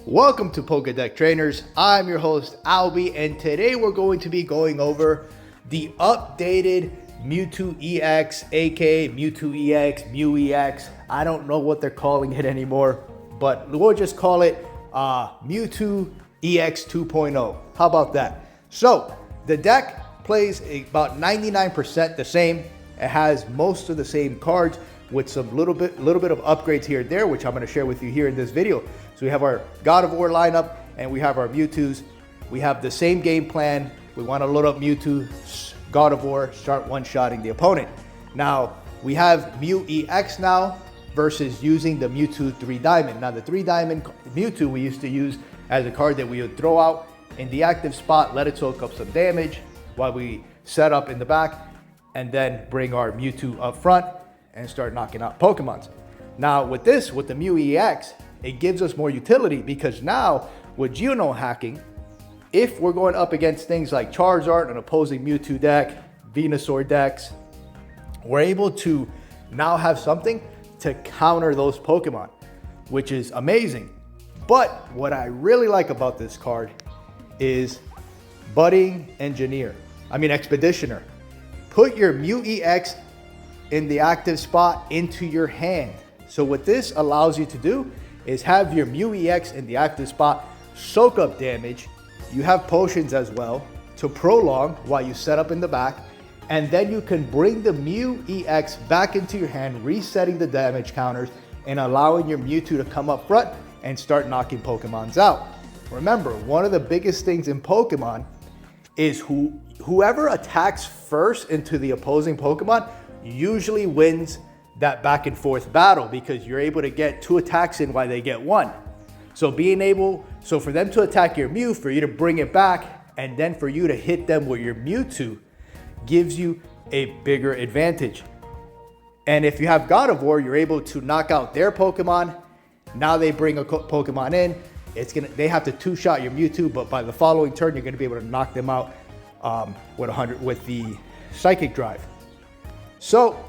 Welcome to Pokédex Trainers. I'm your host Albie, and today we're going to be going over the updated Mewtwo EX, aka Mewtwo EX, Mew EX. I don't know what they're calling it anymore, but we'll just call it Mewtwo EX 2.0. How about that? So the deck plays about 99% the same. It has most of the same cards with some little bit of upgrades here and there, which I'm going to share with you here in this video. So we have our God of War lineup and we have our Mewtwo's. We have the same game plan. We want to load up Mewtwo, God of War, start one-shotting the opponent. Now we have Mew EX now versus using the Mewtwo 3 Diamond. Now the 3 Diamond Mewtwo we used to use as a card that we would throw out in the active spot, let it soak up some damage while we set up in the back, and then bring our Mewtwo up front and start knocking out Pokemons. Now with the Mew EX, it gives us more utility because now with Geo hacking, if we're going up against things like Charizard, an opposing Mewtwo deck, Venusaur decks, we're able to now have something to counter those Pokemon, which is amazing. But what I really like about this card is Expeditioner. Put your Mew EX in the active spot into your hand. So what this allows you to do is have your Mew EX in the active spot, soak up damage. You have potions as well to prolong while you set up in the back, and then you can bring the Mew EX back into your hand, resetting the damage counters and allowing your Mewtwo to come up front and start knocking Pokemons out. Remember, one of the biggest things in Pokemon is whoever attacks first into the opposing Pokemon usually wins that back and forth battle, because you're able to get 2 attacks in while they get 1. So for them to attack your Mew, for you to bring it back, and then for you to hit them with your Mewtwo gives you a bigger advantage. And if you have God of War, you're able to knock out their Pokemon. Now they bring a Pokemon in. They have to 2-shot your Mewtwo, but by the following turn, you're going to be able to knock them out with the Psychic Drive. So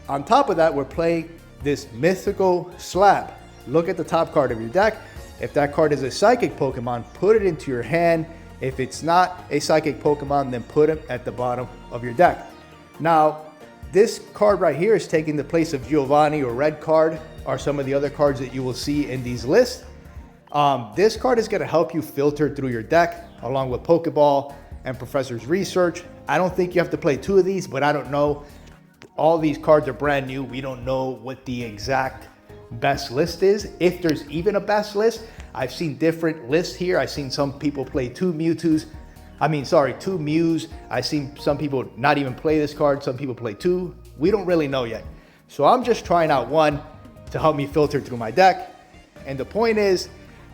on top of that, we're playing this Mythical Slab. Look at the top card of your deck. If that card is a Psychic Pokemon, put it into your hand. If it's not a Psychic Pokemon, then put it at the bottom of your deck. Now, this card right here is taking the place of Giovanni or Red Card, or some of the other cards that you will see in these lists. This card is going to help you filter through your deck along with Pokeball and Professor's Research. I don't think you have to play 2 of these, but I don't know. All these cards are brand new. We don't know what the exact best list is, if there's even a best list. I've seen different lists here. I've seen some people play 2 Mews. I've seen some people not even play this card. Some people play 2. We don't really know yet. So I'm just trying out one to help me filter through my deck. And the point is,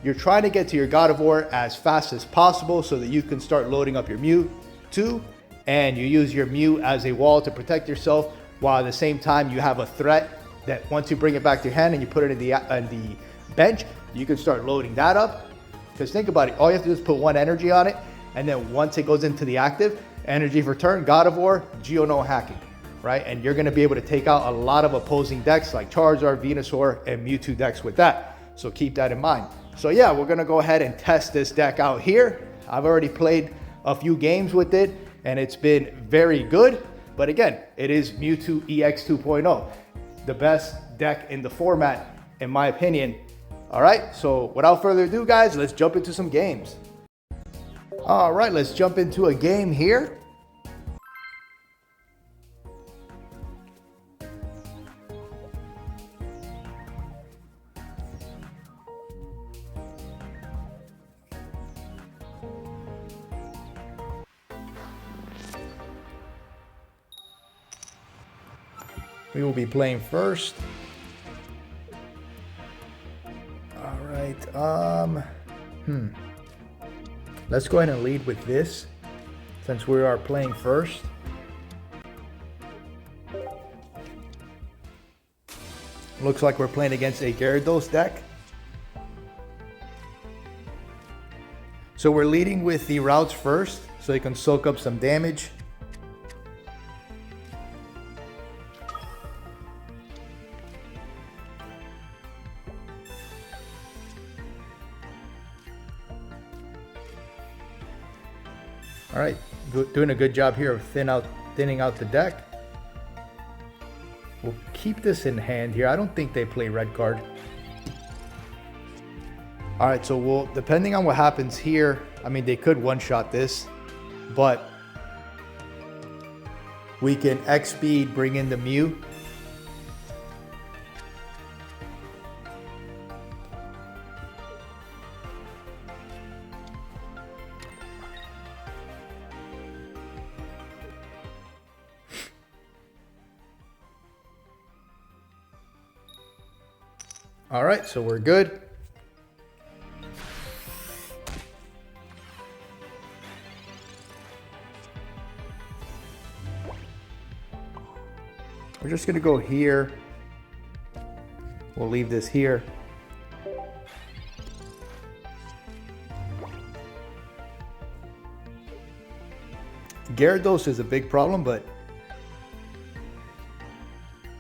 you're trying to get to your God of War as fast as possible so that you can start loading up your Mewtwo, and you use your Mew as a wall to protect yourself, while at the same time you have a threat that once you bring it back to your hand and you put it in the bench, you can start loading that up. Because think about it, all you have to do is put 1 energy on it, and then once it goes into the active, energy for turn, God of War, Geo hacking, right? And you're going to be able to take out a lot of opposing decks like Charizard, Venusaur, and Mewtwo decks with that. So keep that in mind. So yeah, we're going to go ahead and test this deck out here. I've already played a few games with it, and it's been very good. But again, it is Mewtwo EX 2.0, the best deck in the format, in my opinion. All right, so without further ado, guys, let's jump into some games. All right, let's jump into a game here. We will be playing first. All right. Let's go ahead and lead with this, since we are playing first. Looks like we're playing against a Gyarados deck. So we're leading with the routes first, so you can soak up some damage. All right, doing a good job here of thinning out the deck. We'll keep this in hand here. I don't think they play red card. All right, so we'll, depending on what happens here, I mean, they could one-shot this, but we can X speed, bring in the Mew. All right, so we're good. We're just gonna go here. We'll leave this here. Gyarados is a big problem, but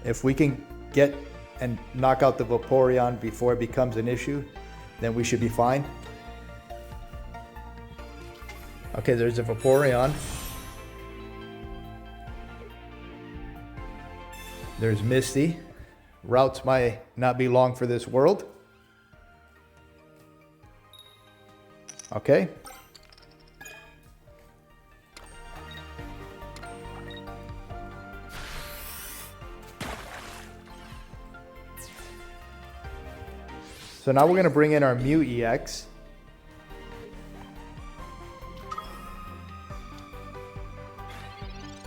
if we can get and knock out the Vaporeon before it becomes an issue, then we should be fine. Okay, there's a Vaporeon. There's Misty. Routes might not be long for this world. Okay. So now we're going to bring in our Mew EX.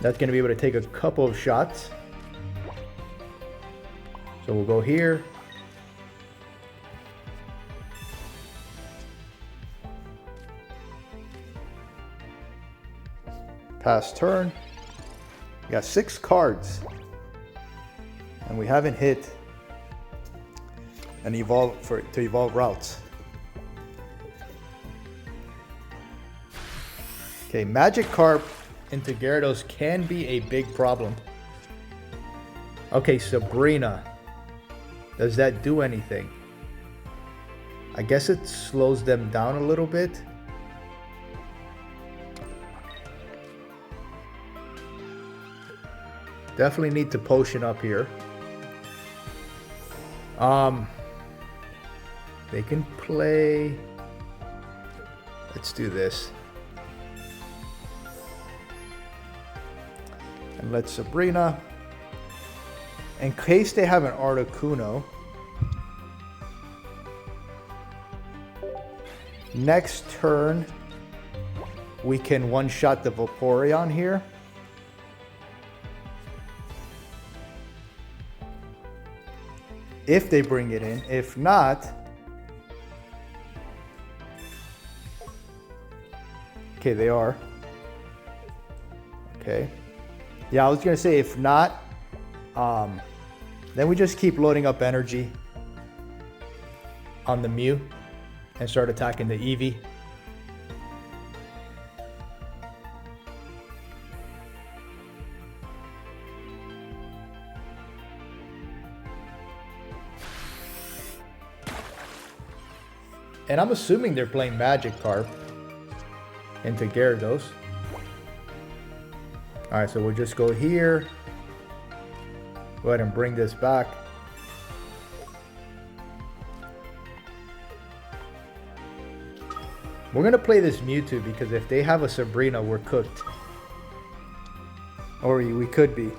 That's going to be able to take a couple of shots. So we'll go here. Pass turn. We got 6 cards. And we haven't hit an evolve to evolve routes. Okay, Magikarp into Gyarados can be a big problem. Okay, Sabrina. Does that do anything? I guess it slows them down a little bit. Definitely need to potion up here. They can play. Let's do this. And let Sabrina. In case they have an Articuno. Next turn, we can one-shot the Vaporeon here. If they bring it in. If not, okay, they are. Okay. Yeah, I was gonna say if not, then we just keep loading up energy on the Mew and start attacking the Eevee. And I'm assuming they're playing Magikarp into Gyarados. All right, so we'll just go here. Go ahead and bring this back. We're gonna play this Mewtwo because if they have a Sabrina, we're cooked. Or we could be.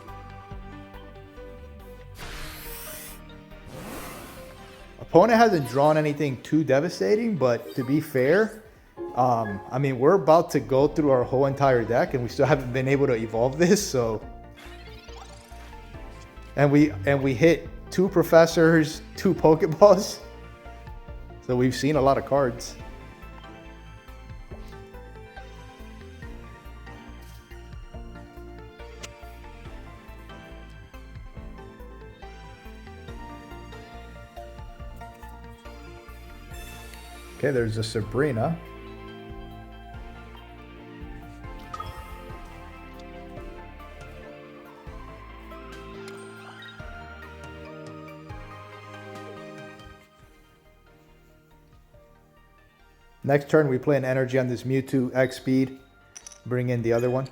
Opponent hasn't drawn anything too devastating, but to be fair, I mean, we're about to go through our whole entire deck and we still haven't been able to evolve this, so. And we hit 2 professors, 2 Pokeballs. So we've seen a lot of cards. Okay, there's a Sabrina. Next turn, we play an energy on this Mewtwo X speed. bring in the other one.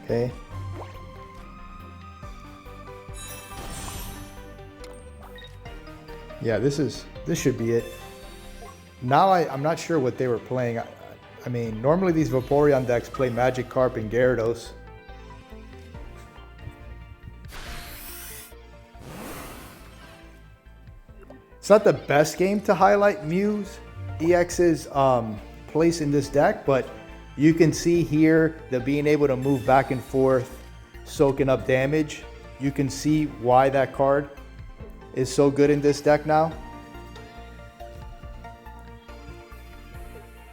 Okay. Yeah, this should be it. Now I'm not sure what they were playing. I mean, normally these Vaporeon decks play Magikarp and Gyarados. It's not the best game to highlight Mew's EX's place in this deck, but you can see here the being able to move back and forth, soaking up damage. You can see why that card is so good in this deck now.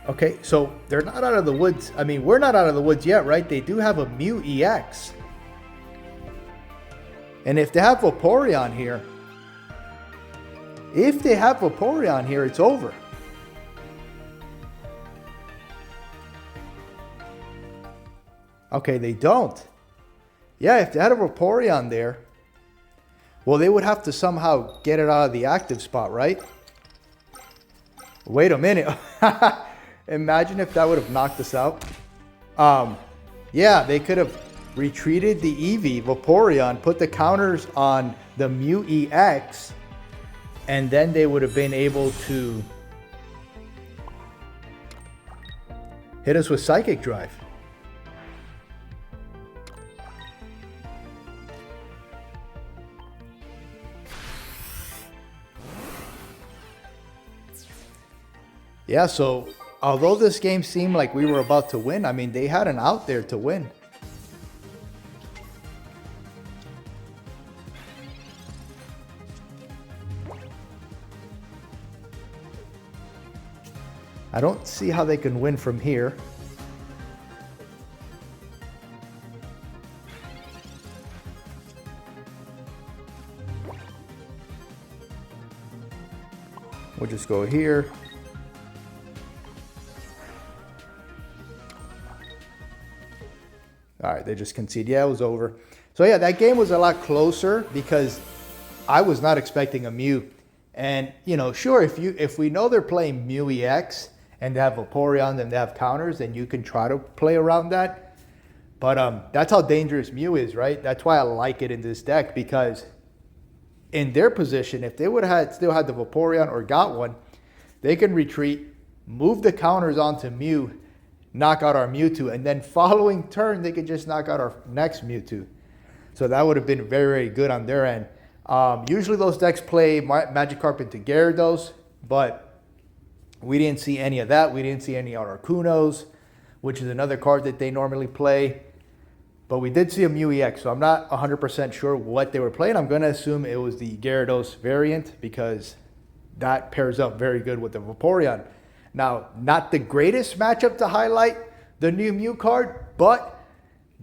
Okay, so they're not out of the woods. I mean, we're not out of the woods yet, right? They do have a Mew EX. And if they have Vaporeon here, it's over. Okay, they don't. Yeah, if they had a Vaporeon there, well, they would have to somehow get it out of the active spot, right? Wait a minute. Imagine if that would have knocked us out. Yeah, they could have retreated the Eevee, Vaporeon, put the counters on the Mew EX, and then they would have been able to hit us with Psychic Drive. Yeah, so although this game seemed like we were about to win, I mean, they had an out there to win. I don't see how they can win from here. We'll just go here. All right, they just concede. Yeah, it was over. So yeah, that game was a lot closer because I was not expecting a Mew. And, you know, sure, if we know they're playing Mew EX and they have Vaporeon and they have counters, then you can try to play around that. But that's how dangerous Mew is, right? That's why I like it in this deck, because in their position, if they would have still had the Vaporeon or got one, they can retreat, move the counters onto Mew, knock out our Mewtwo, and then following turn, they could just knock out our next Mewtwo. So that would have been very, very good on their end. Usually those decks play Magikarp into Gyarados, but we didn't see any of that. We didn't see any Articunos, which is another card that they normally play. But we did see a Mew EX, so I'm not 100% sure what they were playing. I'm going to assume it was the Gyarados variant because that pairs up very good with the Vaporeon. Now, not the greatest matchup to highlight the new Mew card, but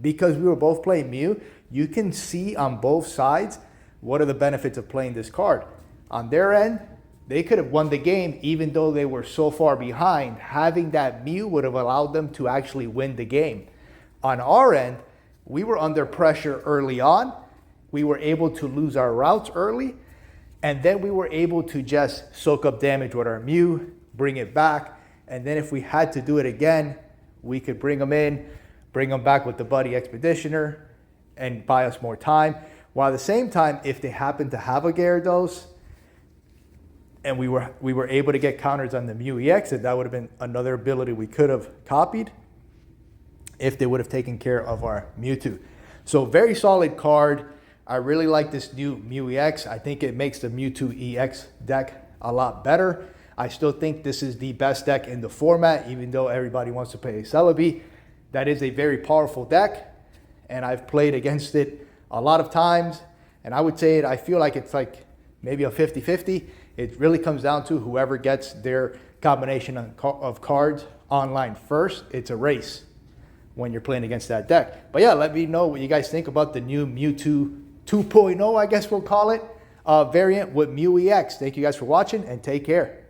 because we were both playing Mew, you can see on both sides what are the benefits of playing this card. On their end, they could have won the game even though they were so far behind. Having that Mew would have allowed them to actually win the game. On our end, we were under pressure early on. We were able to lose our routes early, and then we were able to just soak up damage with our Mew, bring it back, and then if we had to do it again, we could bring them in, bring them back with the Buddy Expeditioner, and buy us more time. While at the same time, if they happened to have a Gyarados, and we were able to get counters on the Mew EX, that would have been another ability we could have copied if they would have taken care of our Mewtwo. So very solid card. I really like this new Mew EX. I think it makes the Mewtwo EX deck a lot better. I still think this is the best deck in the format, even though everybody wants to play a Celebi. That is a very powerful deck, and I've played against it a lot of times, and I would say I feel like it's like maybe a 50-50. It really comes down to whoever gets their combination of cards online first. It's a race when you're playing against that deck. But yeah, let me know what you guys think about the new Mewtwo 2.0, I guess we'll call it, variant with Mew EX. Thank you guys for watching, and take care.